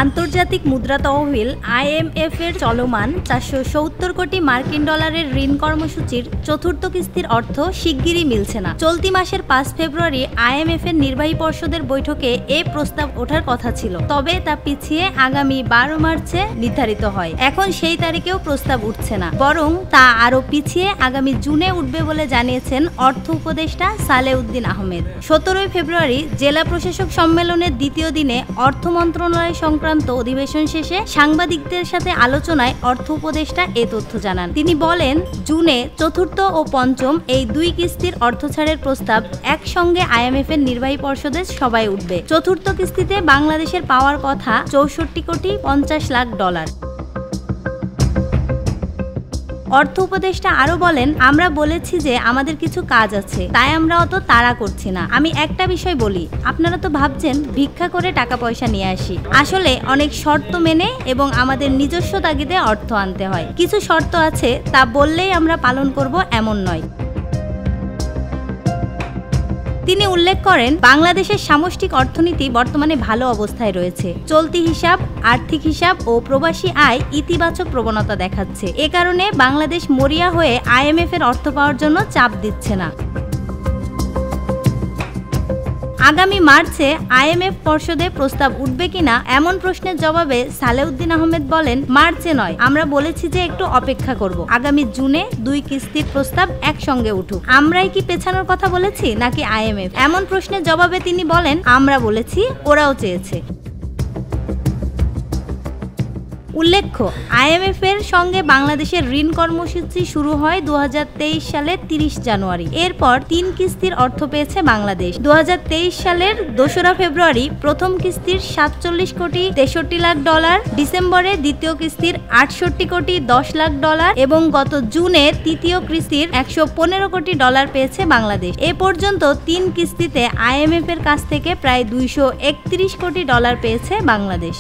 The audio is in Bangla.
আন্তর্জাতিক মুদ্রা তহবিল IMF এর চলমান 470 কোটি মার্কিন ডলারের ঋণ কর্মসূচির চতুর্থ কিস্তির অর্থ শিগগিরই মিলছে না। চলতি মাসের 5 ফেব্রুয়ারি IMF এর নির্বাহী পর্ষদের বৈঠকে এ প্রস্তাব ওঠার কথা ছিল, তবে তা পিছিয়ে আগামী 12 মার্চে নির্ধারিত হয়। এখন সেই তারিখেও প্রস্তাব উঠছে না, বরং তা আরও পিছিয়ে আগামী জুনে উঠবে বলে জানিয়েছেন অর্থ উপদেষ্টা সালেউদ্দিন আহমেদ। 17 ফেব্রুয়ারি জেলা প্রশাসক সম্মেলনের দ্বিতীয় দিনে অর্থ মন্ত্রণালয় সংক্রান্ত অধিবেশন শেষে সাংবাদিকদের সাথে আলোচনায় অর্থ উপদেষ্টা এ তথ্য জানান। তিনি বলেন, জুনে চতুর্থ ও পঞ্চম এই দুই কিস্তির অর্থ ছাড়ের প্রস্তাব একসঙ্গে IMF এর নির্বাহী পর্ষদের সভায় উঠবে। চতুর্থ কিস্তিতে বাংলাদেশের পাওয়ার কথা 64 কোটি 50 লাখ ডলার। অর্থ উপদেষ্টা আরো বলেন, আমরা বলেছি যে আমাদের কিছু কাজ আছে, তাই আমরা অত তাড়া করছি না। আমি একটা বিষয় বলি, আপনারা তো ভাবছেন ভিক্ষা করে টাকা পয়সা নিয়ে আসি। আসলে অনেক শর্ত মেনে এবং আমাদের নিজস্ব তাগিদে অর্থ আনতে হয়। কিছু শর্ত আছে, তা বললেই আমরা পালন করব এমন নয়। তিনি উল্লেখ করেন, বাংলাদেশের সামষ্টিক অর্থনীতি বর্তমানে ভালো অবস্থায় রয়েছে। চলতি হিসাব, আর্থিক হিসাব ও প্রবাসী আয় ইতিবাচক প্রবণতা দেখাচ্ছে। এ কারণে বাংলাদেশ মরিয়া হয়ে IMF এর অর্থ পাওয়ার জন্য চাপ দিচ্ছে না। আগামী মার্চে IMF পর্ষদে প্রস্তাব উঠবে কিনা এমন প্রশ্নের জবাবে সালেউদ্দিন আহমেদ বলেন, মার্চে নয়, আমরা বলেছি যে একটু অপেক্ষা করব। আগামী জুনে দুই কিস্তির প্রস্তাব একসঙ্গে উঠুক। আমরাই কি পেছানোর কথা বলেছি নাকি IMF? এমন প্রশ্নের জবাবে তিনি বলেন, আমরা বলেছি, ওরাও চেয়েছে। উল্লেখ্য, IMF এর সঙ্গে বাংলাদেশের ঋণ কর্মসূচি শুরু হয় 2023 সালের 30 জানুয়ারি। এরপর 3 কিস্তির অর্থ পেয়েছে বাংলাদেশ। 2023 সালের 2রা ফেব্রুয়ারি প্রথম কিস্তির 47 কোটি 63 লাখ ডলার, ডিসেম্বরে দ্বিতীয় কিস্তির 68 কোটি 10 লাখ ডলার এবং গত জুনে তৃতীয় কিস্তির 115 কোটি ডলার পেয়েছে বাংলাদেশ। এ পর্যন্ত 3 কিস্তিতে IMF এর কাছ থেকে প্রায় 231 কোটি ডলার পেয়েছে বাংলাদেশ।